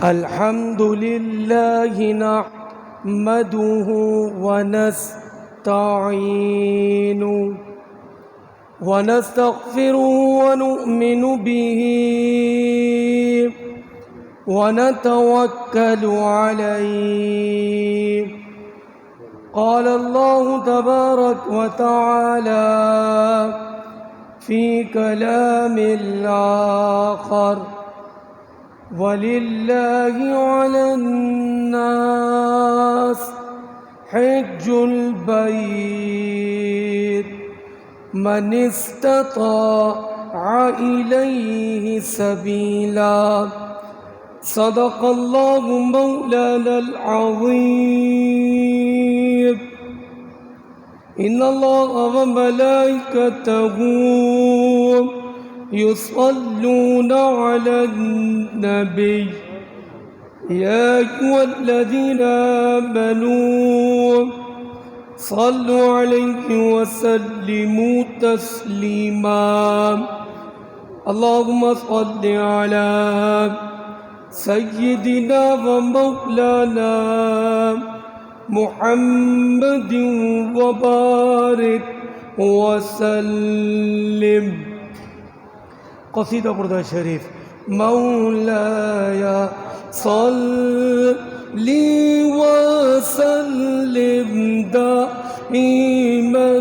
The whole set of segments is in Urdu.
الحمد لله نحمده ونستعينه ونستغفره ونؤمن به ونتوكل عليه. قال الله تبارك وتعالى في كلام الآخر: وَلِلَّهِ عَلَى النَّاسِ حِجُّ الْبَيْتِ مَنِ اسْتَطَاعَ إِلَيْهِ سَبِيلًا. صدق الله مولانا العظيم. إن الله وملائكته يصلون على النبي يا أيها الذين آمنوا صلوا عليه وسلموا تسليما. اللهم صل على سيدنا ومولانا محمد وبارك وسلم. قصیدہ بردہ شریف. مولایا صلی وسلم دائما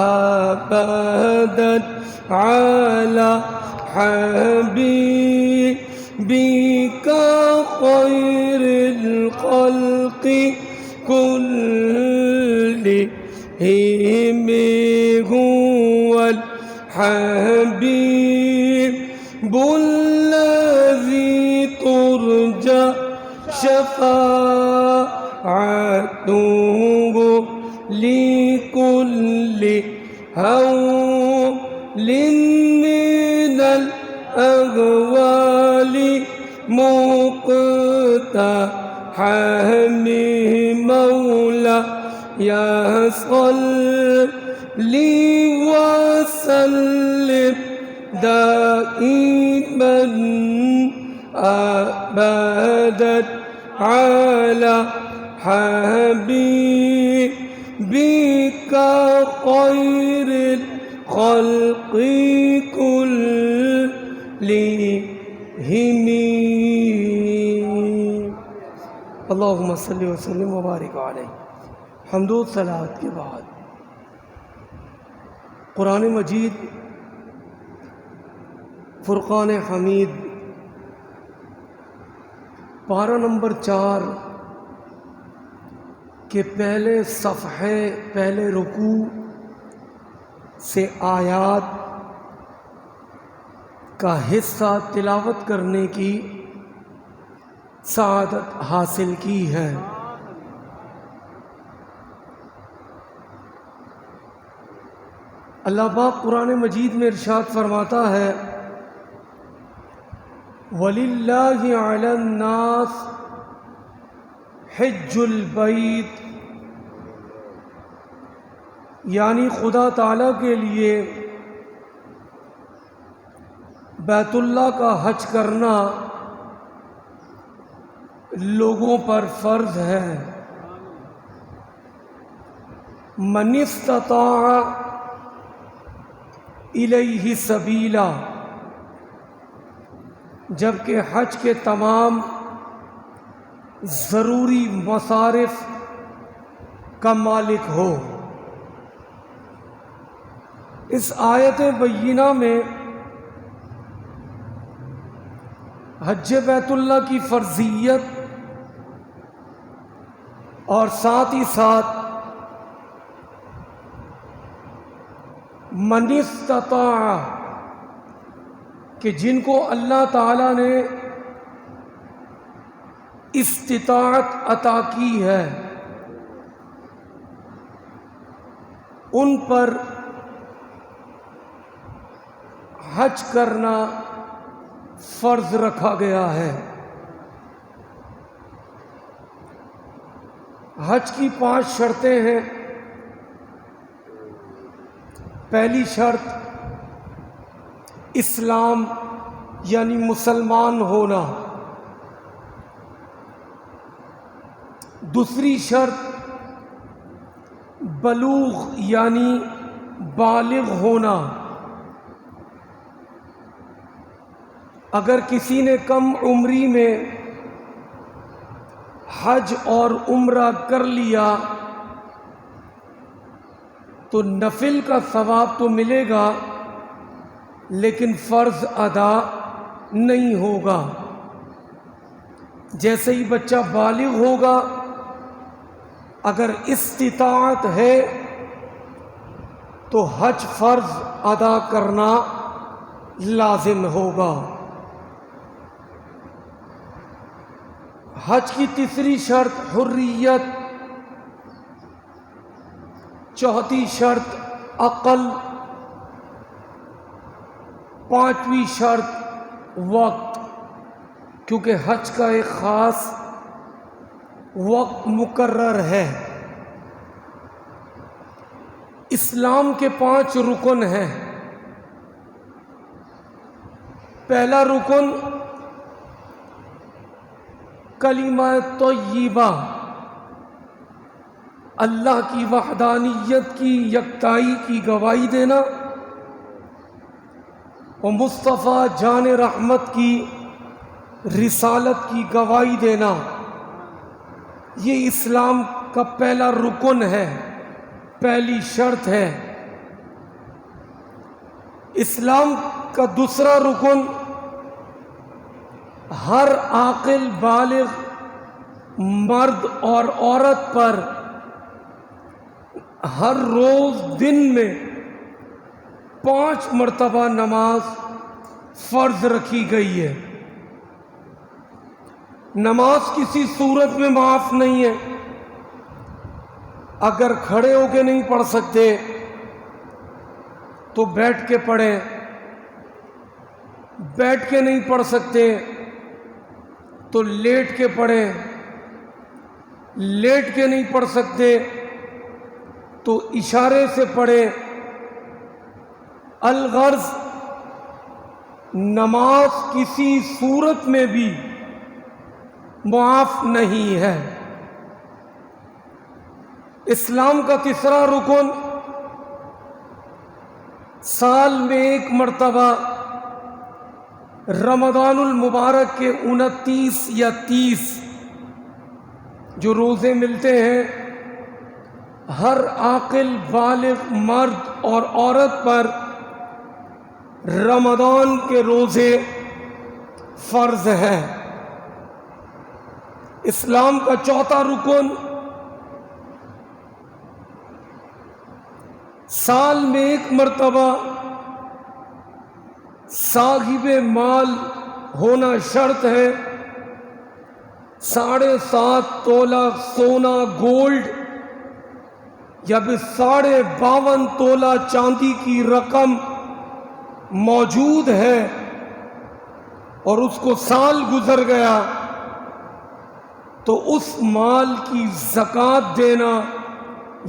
ابدا علی حبیبک خیر الخلق کلہم هو الحبیب الذی ترجى شفاعته لكل هول من الأهوال مقتحم. مولاي صل وسلم دائما أبدا على حبيبك خير الخلق كلهم. اللهم صل وسلم وبارك عليه. حمد و صلوات کے بعد قرآن مجید فرقان حمید پارہ نمبر 4 کے پہلے صفحے پہلے رکوع سے آیات کا حصہ تلاوت کرنے کی سعادت حاصل کی ہے. اللہ پاک قرآن مجید میں ارشاد فرماتا ہے: وَلِلَّهِ عَلَى النَّاسِ حِجُّ الْبَيْتِ، یعنی خدا تعالیٰ کے لیے بیت اللہ کا حج کرنا لوگوں پر فرض ہے. مَنِ اسْتَطَاعَ الیہ سبیلا، جبکہ حج کے تمام ضروری مصارف کا مالک ہو. اس آیت بینہ میں حج بیت اللہ کی فرضیت اور ساتھ ہی ساتھ من استطاع کہ جن کو اللہ تعالیٰ نے استطاعت عطا کی ہے ان پر حج کرنا فرض رکھا گیا ہے. حج کی 5 شرطیں ہیں. پہلی شرط اسلام یعنی مسلمان ہونا. دوسری شرط بلوغ یعنی بالغ ہونا. اگر کسی نے کم عمری میں حج اور عمرہ کر لیا تو نفل کا ثواب تو ملے گا لیکن فرض ادا نہیں ہوگا. جیسے ہی بچہ بالغ ہوگا اگر استطاعت ہے تو حج فرض ادا کرنا لازم ہوگا. حج کی تیسری شرط حریت، چوتھی شرط عقل، پانچویں شرط وقت، کیونکہ حج کا ایک خاص وقت مقرر ہے. اسلام کے 5 رکن ہیں. پہلا رکن کلمہ طیبہ، اللہ کی وحدانیت کی یکتائی کی گواہی دینا اور مصطفیٰ جان رحمت کی رسالت کی گواہی دینا. یہ اسلام کا پہلا رکن ہے، پہلی شرط ہے. اسلام کا دوسرا رکن ہر عاقل بالغ مرد اور عورت پر ہر روز دن میں 5 مرتبہ نماز فرض رکھی گئی ہے. نماز کسی صورت میں معاف نہیں ہے. اگر کھڑے ہو کے نہیں پڑھ سکتے تو بیٹھ کے پڑھیں، بیٹھ کے نہیں پڑھ سکتے تو لیٹ کے پڑھیں، لیٹ کے نہیں پڑھ سکتے تو اشارے سے پڑھیں. الغرض نماز کسی صورت میں بھی معاف نہیں ہے. اسلام کا تیسرا رکن سال میں 1 مرتبہ رمضان المبارک کے 29 یا 30 جو روزے ملتے ہیں ہر عاقل بالغ مرد اور عورت پر رمضان کے روزے فرض ہیں. اسلام کا چوتھا رکن سال میں 1 مرتبہ صاحب مال ہونا شرط ہے. 7.5 تولہ سونا گولڈ یا پھر 52.5 تولہ چاندی کی رقم موجود ہے اور اس کو سال گزر گیا تو اس مال کی زکوٰۃ دینا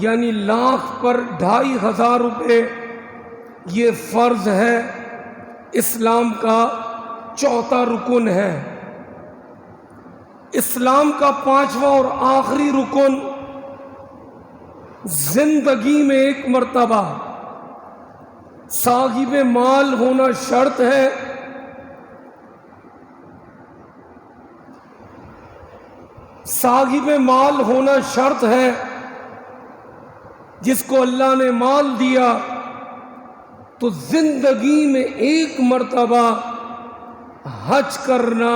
یعنی لاکھ پر 2,500 روپے یہ فرض ہے. اسلام کا چوتھا رکن ہے. اسلام کا 5واں اور آخری رکن زندگی میں 1 مرتبہ صاحب مال ہونا شرط ہے. صاحب مال ہونا شرط ہے. جس کو اللہ نے مال دیا تو زندگی میں 1 مرتبہ حج کرنا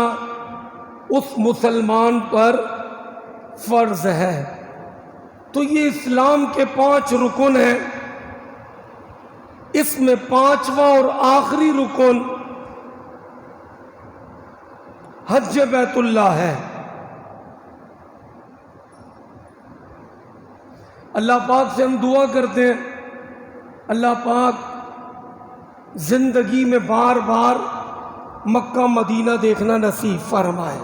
اس مسلمان پر فرض ہے. تو یہ اسلام کے 5 رکن ہیں. اس میں 5واں اور آخری رکن حج بیت اللہ ہے. اللہ پاک سے ہم دعا کرتے ہیں اللہ پاک زندگی میں بار بار مکہ مدینہ دیکھنا نصیب فرمائے.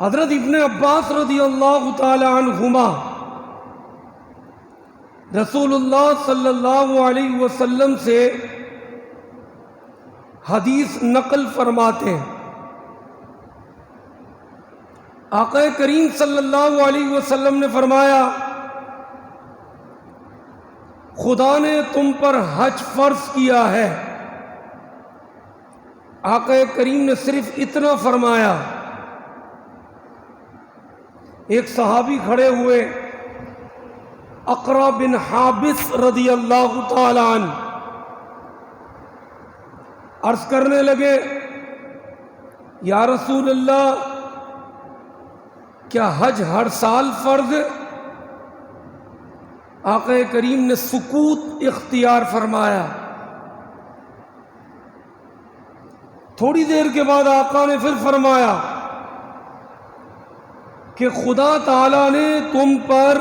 حضرت ابن عباس رضی اللہ تعالی عنہما رسول اللہ صلی اللہ علیہ وسلم سے حدیث نقل فرماتے ہیں آقا کریم صلی اللہ علیہ وسلم نے فرمایا خدا نے تم پر حج فرض کیا ہے۔ آقا کریم نے صرف اتنا فرمایا، ایک صحابی کھڑے ہوئے اقرا بن حابس رضی اللہ تعالی عنہ، عرض کرنے لگے یا رسول اللہ کیا حج ہر سال فرض ہے؟ آقا کریم نے سکوت اختیار فرمایا۔ تھوڑی دیر کے بعد آقا نے پھر فرمایا کہ خدا تعالی نے تم پر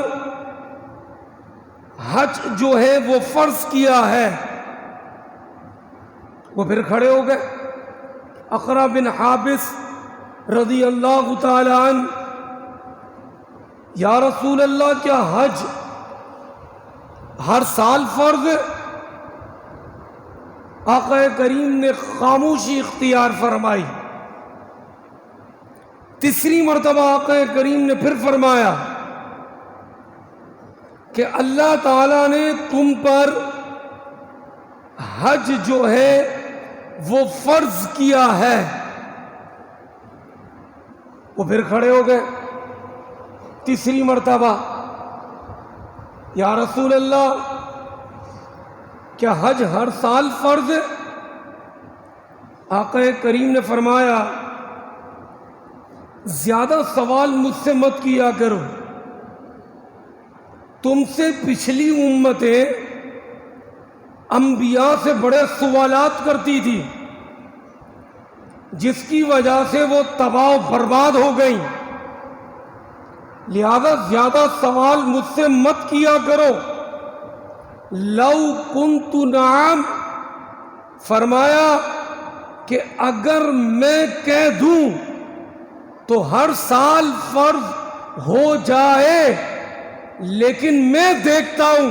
حج جو ہے وہ فرض کیا ہے۔ وہ پھر کھڑے ہو گئے، اقرا بن حابس رضی اللہ تعالی عنہ، یا رسول اللہ کیا حج ہر سال فرض ہے؟ آقا کریم نے خاموشی اختیار فرمائی۔ تیسری مرتبہ آقا کریم نے پھر فرمایا کہ اللہ تعالی نے تم پر حج جو ہے وہ فرض کیا ہے۔ وہ پھر کھڑے ہو گئے تیسری مرتبہ، یا رسول اللہ کیا حج ہر سال فرض ہے؟ آقا کریم نے فرمایا زیادہ سوال مجھ سے مت کیا کرو، تم سے پچھلی امتیں انبیاء سے بڑے سوالات کرتی تھی جس کی وجہ سے وہ تباہ و برباد ہو گئیں، لہذا زیادہ سوال مجھ سے مت کیا کرو۔ لو کنت نعم، فرمایا کہ اگر میں کہہ دوں تو ہر سال فرض ہو جائے، لیکن میں دیکھتا ہوں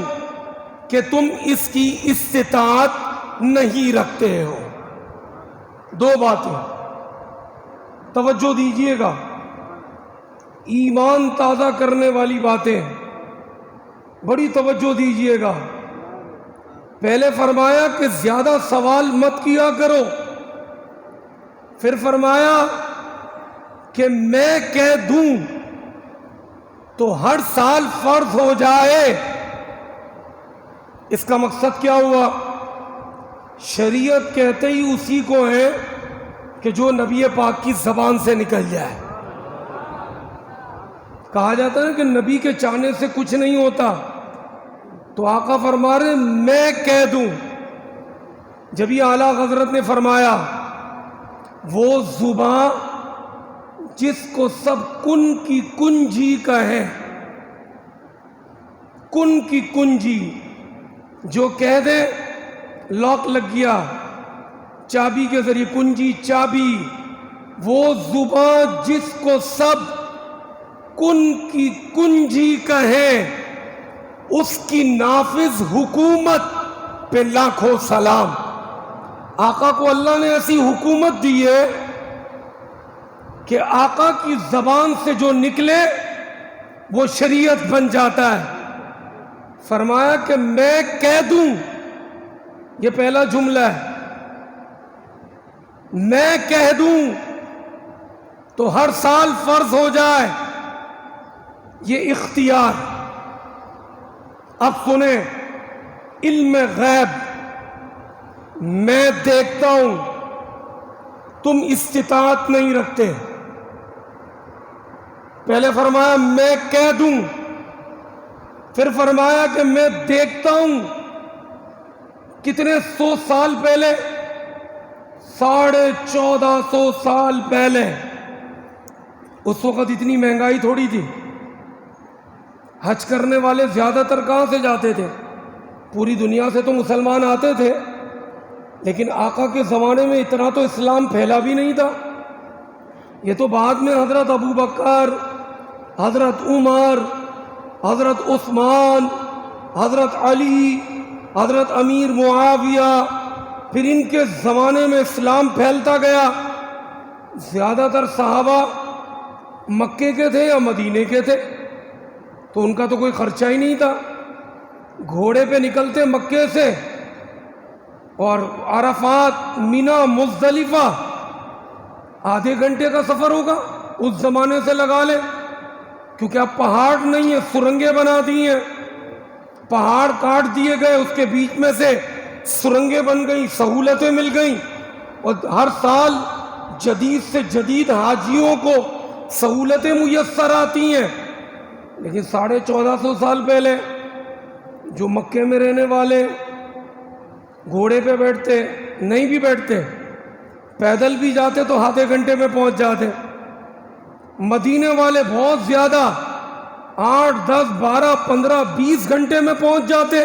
کہ تم اس کی استطاعت نہیں رکھتے ہو۔ دو باتیں توجہ دیجئے گا، ایمان تازہ کرنے والی باتیں، بڑی توجہ دیجئے گا۔ پہلے فرمایا کہ زیادہ سوال مت کیا کرو، پھر فرمایا کہ میں کہہ دوں تو ہر سال فرض ہو جائے۔ اس کا مقصد کیا ہوا؟ شریعت کہتے ہی اسی کو ہے کہ جو نبی پاک کی زبان سے نکل جائے۔ کہا جاتا ہے کہ نبی کے چاہنے سے کچھ نہیں ہوتا، تو آقا فرما رہے میں کہہ دوں۔ جب یہ اعلیٰ حضرت نے فرمایا وہ زباں جس کو سب کن کی کنجی کہے، کن کی کنجی، جو کہہ دے لاک لگ گیا، چابی کے ذریعے کنجی چابی، وہ زباں جس کو سب کن کی کنجی کہے، اس کی نافذ حکومت پہ لاکھوں سلام۔ آقا کو اللہ نے ایسی حکومت دی ہے کہ آقا کی زبان سے جو نکلے وہ شریعت بن جاتا ہے۔ فرمایا کہ میں کہہ دوں، یہ پہلا جملہ ہے، میں کہہ دوں تو ہر سال فرض ہو جائے، یہ اختیار۔ اب سنیں، علم غیب، میں دیکھتا ہوں تم استطاعت نہیں رکھتے۔ پہلے فرمایا میں کہہ دوں، پھر فرمایا کہ میں دیکھتا ہوں۔ کتنے سو سال پہلے، 1450 سال پہلے، اس وقت اتنی مہنگائی تھوڑی تھی، حج کرنے والے زیادہ تر کہاں سے جاتے تھے؟ پوری دنیا سے تو مسلمان آتے تھے، لیکن آقا کے زمانے میں اتنا تو اسلام پھیلا بھی نہیں تھا۔ یہ تو بعد میں حضرت ابو بکر، حضرت عمر، حضرت عثمان، حضرت علی، حضرت امیر معاویہ، پھر ان کے زمانے میں اسلام پھیلتا گیا۔ زیادہ تر صحابہ مکے کے تھے یا مدینے کے تھے، تو ان کا تو کوئی خرچہ ہی نہیں تھا. گھوڑے پہ نکلتے مکے سے، اور عرفات، مینا، مزدلفہ آدھے گھنٹے کا سفر ہوگا اس زمانے سے لگا لیں، کیونکہ اب پہاڑ نہیں ہے، سرنگیں بنا دی ہیں، پہاڑ کاٹ دیے گئے، اس کے بیچ میں سے سرنگیں بن گئیں، سہولتیں مل گئیں، اور ہر سال جدید سے جدید حاجیوں کو سہولتیں میسر آتی ہیں. لیکن 1450 سال پہلے جو مکے میں رہنے والے گھوڑے پہ بیٹھتے، نہیں بھی بیٹھتے، پیدل بھی جاتے تو آدھے گھنٹے میں پہنچ جاتے. مدینے والے بہت زیادہ 8، 10، 12، 15، 20 گھنٹے میں پہنچ جاتے،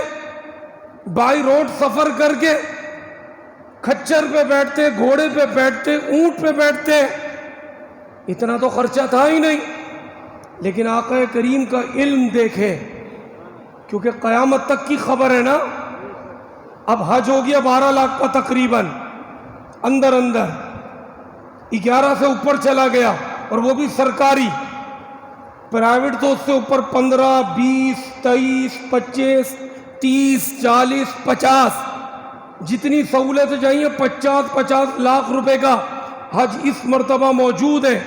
بائی روڈ سفر کر کے. کھچر پہ بیٹھتے، گھوڑے پہ بیٹھتے، اونٹ پہ بیٹھتے، اتنا تو خرچہ تھا ہی نہیں. لیکن آقا کریم کا علم دیکھے، کیونکہ قیامت تک کی خبر ہے نا. اب حج ہو گیا 12 لاکھ کا تقریباً، اندر 11 سے اوپر چلا گیا، اور وہ بھی سرکاری. پرائیویٹ تو اس سے اوپر 15، 20، 23، 25، 30، 40، 50 جتنی سہولتیں چاہیے، 50 لاکھ روپے کا حج اس مرتبہ موجود ہے.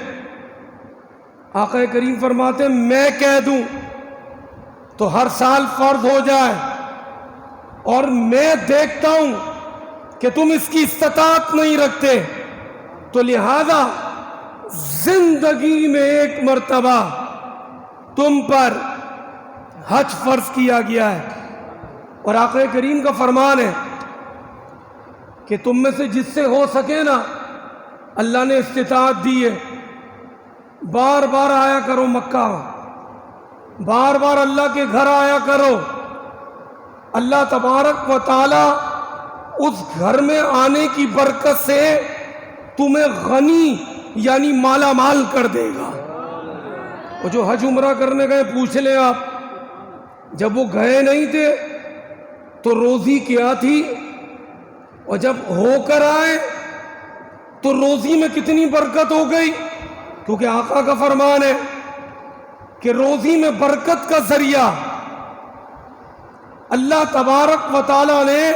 آقا کریم فرماتے ہیں میں کہہ دوں تو ہر سال فرض ہو جائے، اور میں دیکھتا ہوں کہ تم اس کی استطاعت نہیں رکھتے، تو لہذا زندگی میں ایک مرتبہ تم پر حج فرض کیا گیا ہے. اور آقا کریم کا فرمان ہے کہ تم میں سے جس سے ہو سکے نا، اللہ نے استطاعت دی ہے، بار بار آیا کرو مکہ، بار بار اللہ کے گھر آیا کرو. اللہ تبارک و تعالی اس گھر میں آنے کی برکت سے تمہیں غنی یعنی مالا مال کر دے گا. وہ جو حج عمرہ کرنے گئے پوچھ لیں آپ، جب وہ گئے نہیں تھے تو روزی کیا تھی، اور جب ہو کر آئے تو روزی میں کتنی برکت ہو گئی. کیونکہ آقا کا فرمان ہے کہ روزی میں برکت کا ذریعہ اللہ تبارک و تعالیٰ نے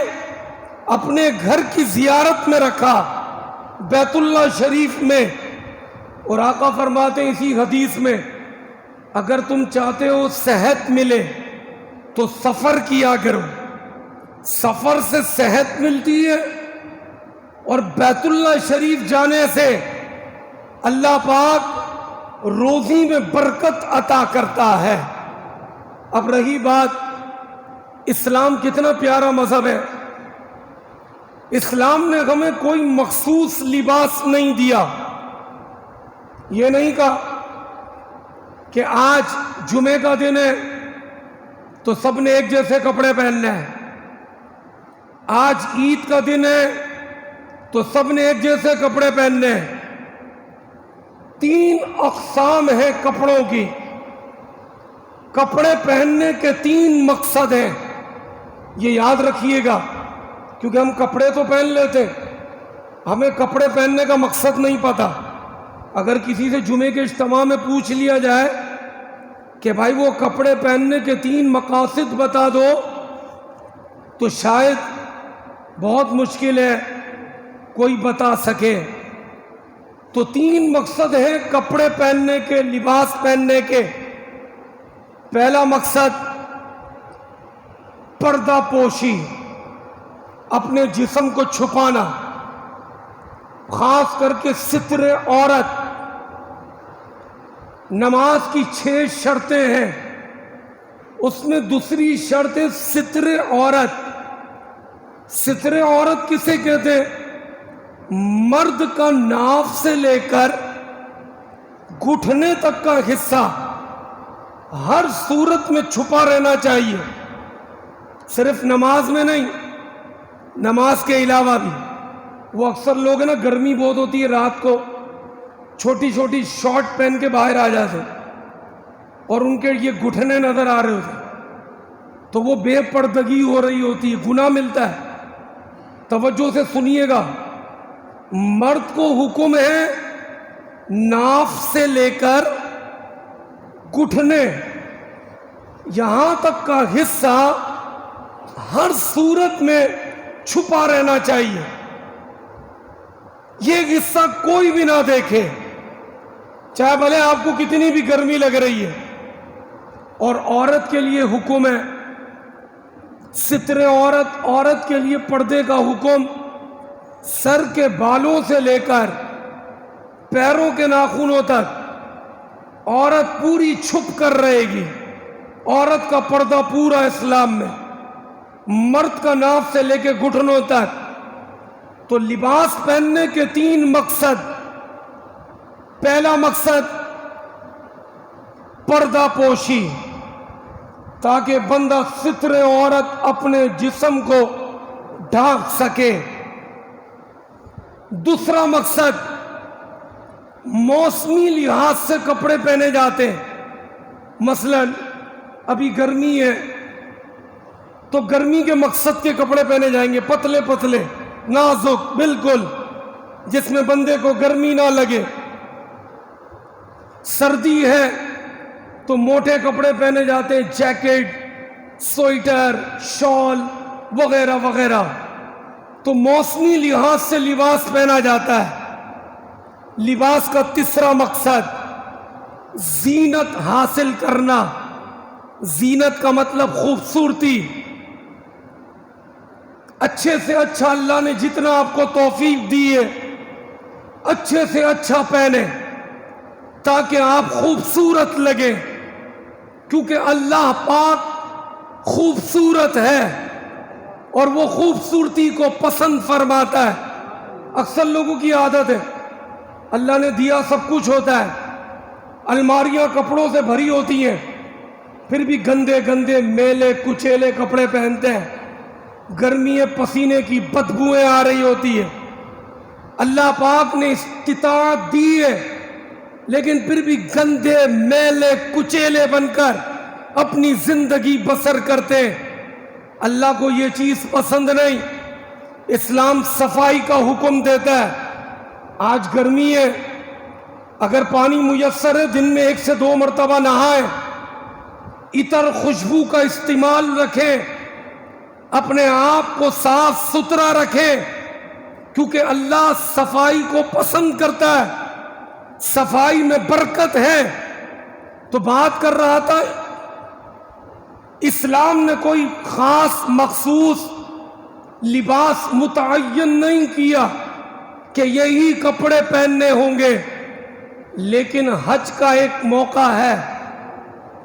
اپنے گھر کی زیارت میں رکھا، بیت اللہ شریف میں. اور آقا فرماتے ہیں اسی حدیث میں، اگر تم چاہتے ہو صحت ملے تو سفر کیا کرو. سفر سے صحت ملتی ہے، اور بیت اللہ شریف جانے سے اللہ پاک روزی میں برکت عطا کرتا ہے. اب رہی بات، اسلام کتنا پیارا مذہب ہے. اسلام نے ہمیں کوئی مخصوص لباس نہیں دیا. یہ نہیں کہا کہ آج جمعے کا دن ہے تو سب نے ایک جیسے کپڑے پہننے ہیں، آج عید کا دن ہے تو سب نے ایک جیسے کپڑے پہننے ہیں. 3 اقسام ہیں کپڑوں کی. کپڑے پہننے کے 3 مقصد ہیں، یہ یاد رکھیے گا، کیونکہ ہم کپڑے تو پہن لیتے، ہمیں کپڑے پہننے کا مقصد نہیں پتا. اگر کسی سے جمعے کے اجتماع میں پوچھ لیا جائے کہ بھائی وہ کپڑے پہننے کے 3 مقاصد بتا دو، تو شاید بہت مشکل ہے کوئی بتا سکے. تو 3 مقصد ہیں کپڑے پہننے کے، لباس پہننے کے. پہلا مقصد پردہ پوشی، اپنے جسم کو چھپانا، خاص کر کے ستر عورت. نماز کی 6 شرطیں ہیں، اس میں دوسری شرط ہے ستر عورت. ستر عورت کسے کہتے ہیں؟ مرد کا ناف سے لے کر گھٹنے تک کا حصہ ہر صورت میں چھپا رہنا چاہیے، صرف نماز میں نہیں، نماز کے علاوہ بھی. وہ اکثر لوگ ہیں نا، گرمی بہت ہوتی ہے، رات کو چھوٹی چھوٹی شارٹ پہن کے باہر آ جاتے اور ان کے یہ گھٹنے نظر آ رہے ہوتے، تو وہ بے پردگی ہو رہی ہوتی ہے، گناہ ملتا ہے. توجہ سے سنیے گا، مرد کو حکم ہے ناف سے لے کر گھٹنے یہاں تک کا حصہ ہر صورت میں چھپا رہنا چاہیے. یہ حصہ کوئی بھی نہ دیکھے، چاہے بھلے آپ کو کتنی بھی گرمی لگ رہی ہے. اور عورت کے لیے حکم ہے ستر عورت کے لیے پردے کا حکم سر کے بالوں سے لے کر پیروں کے ناخنوں تک عورت پوری چھپ کر رہے گی. عورت کا پردہ پورا اسلام میں، مرد کا ناف سے لے کے گھٹنوں تک. تو لباس پہننے کے 3 مقصد. پہلا مقصد پردہ پوشی، تاکہ بندہ ستر عورت اپنے جسم کو ڈھانک سکے. دوسرا مقصد موسمی لحاظ سے کپڑے پہنے جاتے ہیں. مثلا ابھی گرمی ہے تو گرمی کے مقصد کے کپڑے پہنے جائیں گے، پتلے پتلے نازک بالکل، جس میں بندے کو گرمی نہ لگے. سردی ہے تو موٹے کپڑے پہنے جاتے ہیں، جیکٹ، سویٹر، شال وغیرہ وغیرہ. تو موسمی لحاظ سے لباس پہنا جاتا ہے. لباس کا تیسرا مقصد زینت حاصل کرنا. زینت کا مطلب خوبصورتی. اچھے سے اچھا اللہ نے جتنا آپ کو توفیق دی ہے اچھے سے اچھا پہنے تاکہ آپ خوبصورت لگیں، کیونکہ اللہ پاک خوبصورت ہے اور وہ خوبصورتی کو پسند فرماتا ہے. اکثر لوگوں کی عادت ہے، اللہ نے دیا سب کچھ ہوتا ہے، الماریاں کپڑوں سے بھری ہوتی ہیں، پھر بھی گندے گندے میلے کچیلے کپڑے پہنتے ہیں. گرمی پسینے کی بدبوئیں آ رہی ہوتی ہے. اللہ پاک نے استطاعت دی ہے لیکن پھر بھی گندے میلے کچیلے بن کر اپنی زندگی بسر کرتے ہیں. اللہ کو یہ چیز پسند نہیں. اسلام صفائی کا حکم دیتا ہے. آج گرمی ہے، اگر پانی میسر ہے دن میں 1 سے 2 مرتبہ نہائیں. عطر خوشبو کا استعمال رکھیں، اپنے آپ کو صاف ستھرا رکھیں، کیونکہ اللہ صفائی کو پسند کرتا ہے. صفائی میں برکت ہے. تو بات کر رہا تھا، اسلام نے کوئی خاص مخصوص لباس متعین نہیں کیا کہ یہی کپڑے پہننے ہوں گے. لیکن حج کا ایک موقع ہے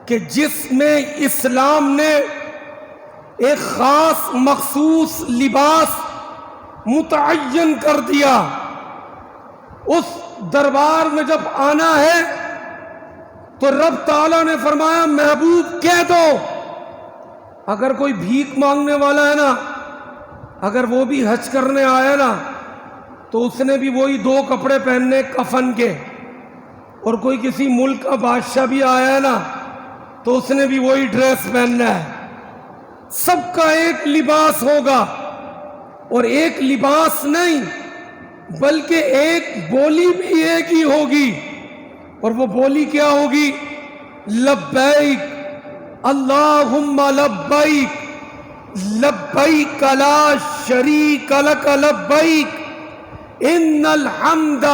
کہ جس میں اسلام نے ایک خاص مخصوص لباس متعین کر دیا. اس دربار میں جب آنا ہے تو رب تعالیٰ نے فرمایا محبوب کہہ دو. اگر کوئی بھیک مانگنے والا ہے نا، اگر وہ بھی حج کرنے آیا نا تو اس نے بھی وہی 2 کپڑے پہننے کفن کے. اور کوئی کسی ملک کا بادشاہ بھی آیا ہے نا تو اس نے بھی وہی ڈریس پہننا ہے. سب کا ایک لباس ہوگا، اور ایک لباس نہیں بلکہ ایک بولی بھی ایک ہی ہوگی. اور وہ بولی کیا ہوگی؟ لبیک اللہم لبیک لبیک لا شریک لک لبیک ان الحمد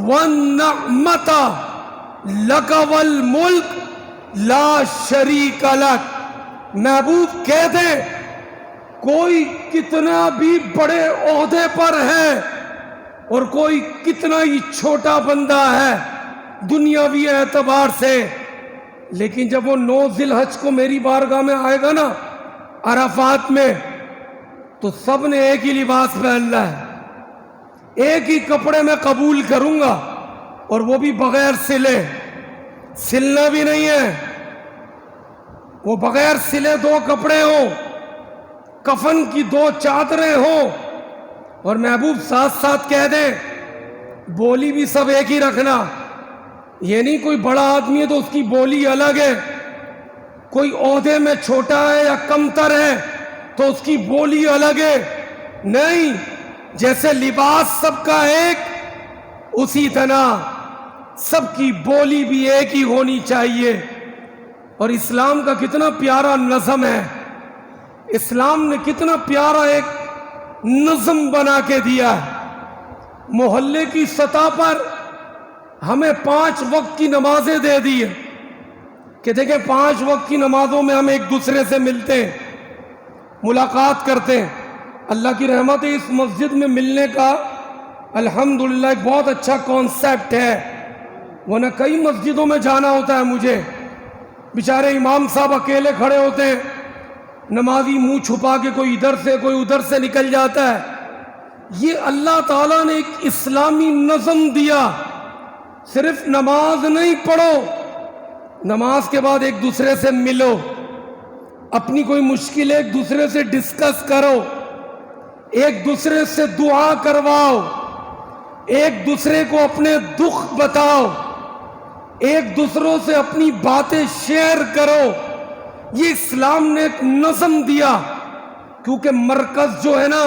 والنعمت لک والملک لا شریک لک. محبوب کہہ دے کوئی کتنا بھی بڑے عہدے پر ہے اور کوئی کتنا ہی چھوٹا بندہ ہے دنیاوی اعتبار سے، لیکن جب وہ 9 ذی الحج کو میری بارگاہ میں آئے گا نا عرفات میں، تو سب نے ایک ہی لباس پہننا ہے، ایک ہی کپڑے میں قبول کروں گا، اور وہ بھی بغیر سلے. سلنا بھی نہیں ہے، وہ بغیر سلے 2 کپڑے ہوں، کفن کی 2 چادریں ہوں. اور محبوب ساتھ ساتھ کہہ دیں بولی بھی سب ایک ہی رکھنا. یہ نہیں کوئی بڑا آدمی ہے تو اس کی بولی الگ ہے، کوئی عہدے میں چھوٹا ہے یا کمتر ہے تو اس کی بولی الگ ہے. نہیں، جیسے لباس سب کا ایک، اسی طرح سب کی بولی بھی ایک ہی ہونی چاہیے. اور اسلام کا کتنا پیارا نظم ہے، اسلام نے کتنا پیارا ایک نظم بنا کے دیا ہے. محلے کی سطح پر ہمیں 5 وقت کی نمازیں دے دی ہیں کہ دیکھیں 5 وقت کی نمازوں میں ہم ایک دوسرے سے ملتے ہیں، ملاقات کرتے ہیں. اللہ کی رحمت ہے، اس مسجد میں ملنے کا الحمدللہ ایک بہت اچھا کانسیپٹ ہے. ورنہ کئی مسجدوں میں جانا ہوتا ہے مجھے، بیچارے امام صاحب اکیلے کھڑے ہوتے ہیں، نمازی منہ چھپا کے کوئی ادھر سے کوئی ادھر سے نکل جاتا ہے. یہ اللہ تعالیٰ نے ایک اسلامی نظم دیا. صرف نماز نہیں پڑھو، نماز کے بعد ایک دوسرے سے ملو، اپنی کوئی مشکل ایک دوسرے سے ڈسکس کرو، ایک دوسرے سے دعا کرواؤ، ایک دوسرے کو اپنے دکھ بتاؤ، ایک دوسروں سے اپنی باتیں شیئر کرو. یہ اسلام نے ایک نظم دیا، کیونکہ مرکز جو ہے نا،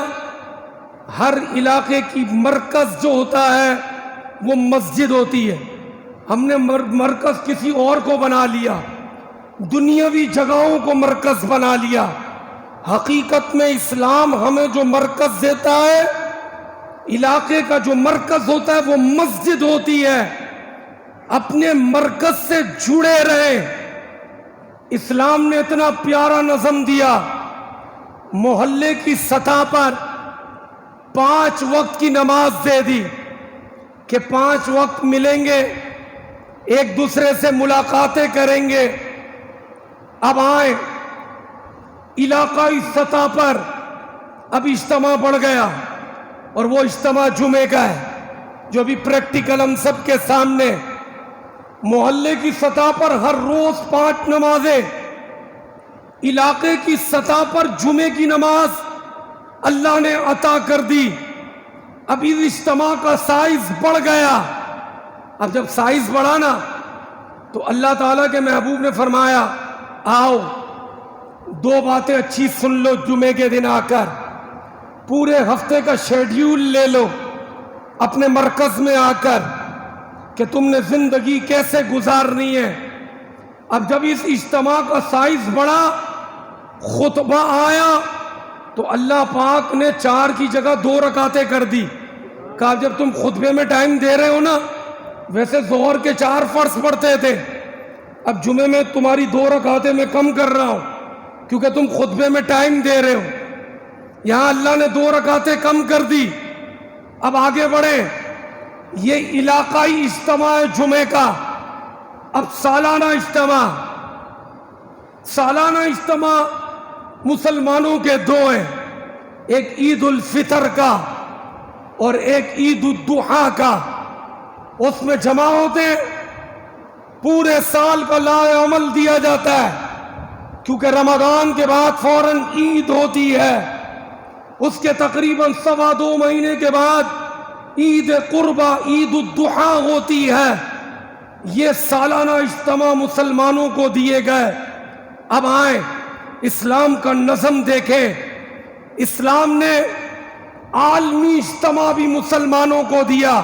ہر علاقے کی مرکز جو ہوتا ہے وہ مسجد ہوتی ہے. ہم نے مرکز کسی اور کو بنا لیا، دنیاوی جگہوں کو مرکز بنا لیا. حقیقت میں اسلام ہمیں جو مرکز دیتا ہے، علاقے کا جو مرکز ہوتا ہے وہ مسجد ہوتی ہے. اپنے مرکز سے جڑے رہے. اسلام نے اتنا پیارا نظم دیا، محلے کی سطح پر 5 وقت کی نماز دے دی کہ 5 وقت ملیں گے، ایک دوسرے سے ملاقاتیں کریں گے. اب آئیں علاقائی سطح پر اب اجتماع بڑھ گیا، اور وہ اجتماع جمعے کا ہے جو ابھی پریکٹیکل ہم سب کے سامنے. محلے کی سطح پر ہر روز 5 نمازیں، علاقے کی سطح پر جمعے کی نماز اللہ نے عطا کر دی. اب اس اجتماع کا سائز بڑھ گیا. اب جب سائز بڑھا نا تو اللہ تعالیٰ کے محبوب نے فرمایا آؤ 2 باتیں اچھی سن لو. جمعے کے دن آ کر پورے ہفتے کا شیڈیول لے لو اپنے مرکز میں آ کر کہ تم نے زندگی کیسے گزارنی ہے. اب جب اس اجتماع کا سائز بڑھا، خطبہ آیا تو اللہ پاک نے 4 کی جگہ 2 رکعتیں کر دی. کہا جب تم خطبے میں ٹائم دے رہے ہو نا، ویسے ظہر کے 4 فرض پڑھتے تھے، اب جمعے میں تمہاری 2 رکعتیں میں کم کر رہا ہوں کیونکہ تم خطبے میں ٹائم دے رہے ہو. یہاں اللہ نے 2 رکعتیں کم کر دی. اب آگے بڑھیں. یہ علاقائی اجتماع ہے جمعے کا. اب سالانہ اجتماع. سالانہ اجتماع مسلمانوں کے 2 ہیں، ایک عید الفطر کا اور ایک عید الضحیٰ کا. اس میں جمع ہوتے ہیں، پورے سال کا لائحہ عمل دیا جاتا ہے، کیونکہ رمضان کے بعد فوراً عید ہوتی ہے. اس کے تقریباً 2.25 مہینے کے بعد عید قربہ عید الضحیٰ ہوتی ہے. یہ سالانہ اجتماع مسلمانوں کو دیے گئے. اب آئیں اسلام کا نظم دیکھیں. اسلام نے عالمی اجتماع بھی مسلمانوں کو دیا.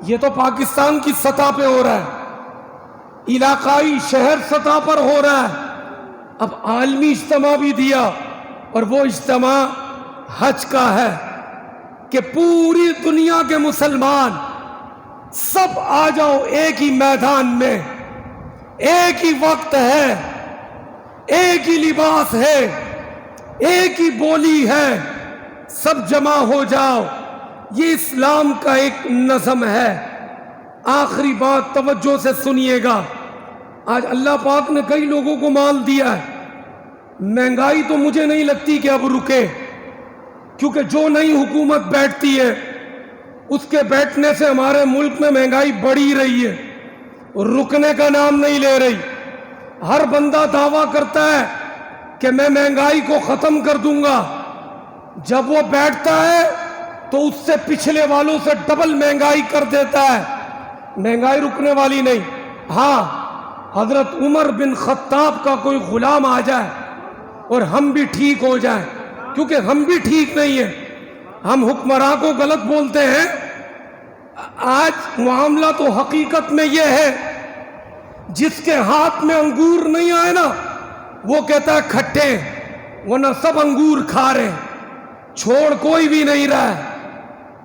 یہ تو پاکستان کی سطح پہ ہو رہا ہے، علاقائی شہر سطح پر ہو رہا ہے. اب عالمی اجتماع بھی دیا، اور وہ اجتماع حج کا ہے کہ پوری دنیا کے مسلمان سب آ جاؤ ایک ہی میدان میں. ایک ہی وقت ہے، ایک ہی لباس ہے، ایک ہی بولی ہے، سب جمع ہو جاؤ. یہ اسلام کا ایک نظم ہے. آخری بات توجہ سے سنیے گا. آج اللہ پاک نے کئی لوگوں کو مال دیا ہے. مہنگائی تو مجھے نہیں لگتی کہ اب رکے، کیونکہ جو نئی حکومت بیٹھتی ہے اس کے بیٹھنے سے ہمارے ملک میں مہنگائی بڑھی رہی ہے، رکنے کا نام نہیں لے رہی. ہر بندہ دعویٰ کرتا ہے کہ میں مہنگائی کو ختم کر دوں گا. جب وہ بیٹھتا ہے تو اس سے پچھلے والوں سے ڈبل مہنگائی کر دیتا ہے. مہنگائی رکنے والی نہیں. ہاں، حضرت عمر بن خطاب کا کوئی غلام آ جائے اور ہم بھی ٹھیک ہو جائیں، کیونکہ ہم بھی ٹھیک نہیں ہیں. ہم حکمراں کو غلط بولتے ہیں، آج معاملہ تو حقیقت میں یہ ہے، جس کے ہاتھ میں انگور نہیں آئے نا وہ کہتا ہے کھٹے، ورنہ سب انگور کھا رہے ہیں، چھوڑ کوئی بھی نہیں رہا ہے۔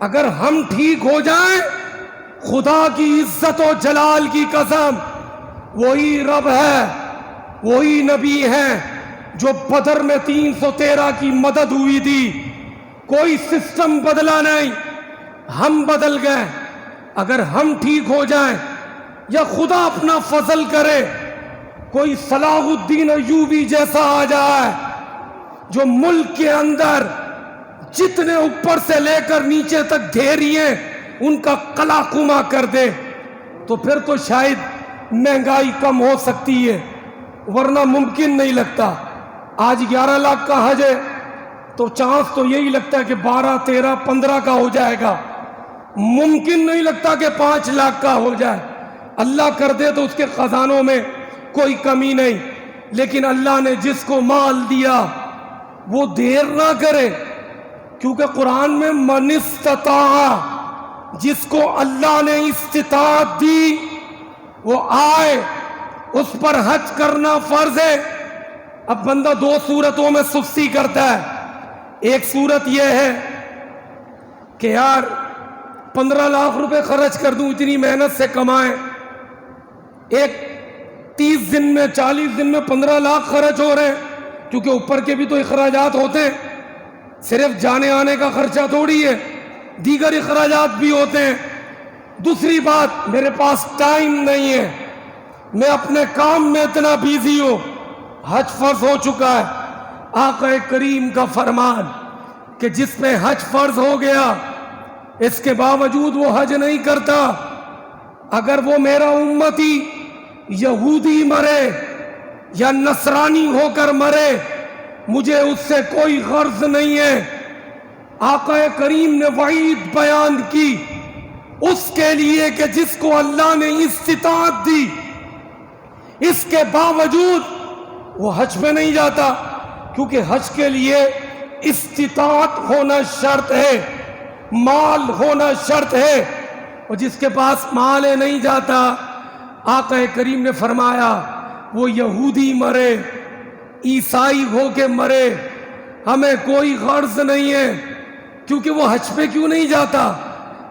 اگر ہم ٹھیک ہو جائیں، خدا کی عزت و جلال کی قسم، وہی رب ہے، وہی نبی ہے جو بدر میں 313 کی مدد ہوئی تھی، کوئی سسٹم بدلا نہیں، ہم بدل گئے۔ اگر ہم ٹھیک ہو جائیں یا خدا اپنا فضل کرے، کوئی صلاح الدین ایوبی جیسا آ جائے جو ملک کے اندر جتنے اوپر سے لے کر نیچے تک ڈھیری ہیں ان کا قلع قمع کر دے، تو پھر تو شاید مہنگائی کم ہو سکتی ہے، ورنہ ممکن نہیں لگتا۔ آج 11 لاکھ کا حج ہے تو چانس تو یہی لگتا ہے کہ 12، 13، 15 کا ہو جائے گا، ممکن نہیں لگتا کہ 5 لاکھ کا ہو جائے۔ اللہ کر دے تو اس کے خزانوں میں کوئی کمی نہیں، لیکن اللہ نے جس کو مال دیا وہ دیر نہ کرے، کیونکہ قرآن میں من استطاع، جس کو اللہ نے استطاعت دی وہ آئے، اس پر حج کرنا فرض ہے۔ اب بندہ 2 صورتوں میں سستی کرتا ہے۔ ایک صورت یہ ہے کہ یار 15 لاکھ روپے خرچ کر دوں، اتنی محنت سے کمائیں، ایک 30 دن میں 40 دن میں 15 لاکھ خرچ ہو رہے ہیں، کیونکہ اوپر کے بھی تو اخراجات ہوتے ہیں، صرف جانے آنے کا خرچہ تھوڑی ہے، دیگر اخراجات بھی ہوتے ہیں۔ دوسری بات، میرے پاس ٹائم نہیں ہے، میں اپنے کام میں اتنا بیزی ہوں، حج فرض ہو چکا ہے۔ آقا کریم کا فرمان کہ جس پہ حج فرض ہو گیا اس کے باوجود وہ حج نہیں کرتا، اگر وہ میرا امتی یہودی مرے یا نصرانی ہو کر مرے، مجھے اس سے کوئی غرض نہیں ہے۔ آقا کریم نے وعید بیان کی اس کے لیے کہ جس کو اللہ نے استطاعت دی، اس کے باوجود وہ حج پہ نہیں جاتا، کیونکہ حج کے لیے استطاعت ہونا شرط ہے، مال ہونا شرط ہے، اور جس کے پاس مال ہے نہیں جاتا۔ آقا کریم نے فرمایا وہ یہودی مرے، عیسائی ہو کے مرے، ہمیں کوئی غرض نہیں ہے، کیونکہ وہ حج پہ کیوں نہیں جاتا؟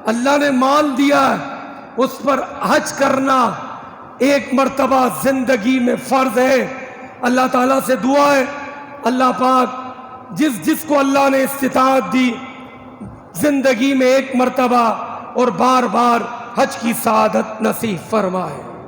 اللہ نے مال دیا ہے، اس پر حج کرنا ایک مرتبہ زندگی میں فرض ہے۔ اللہ تعالیٰ سے دعا ہے اللہ پاک جس کو اللہ نے استطاعت دی زندگی میں ایک مرتبہ اور بار بار حج کی سعادت نصیب فرمائے۔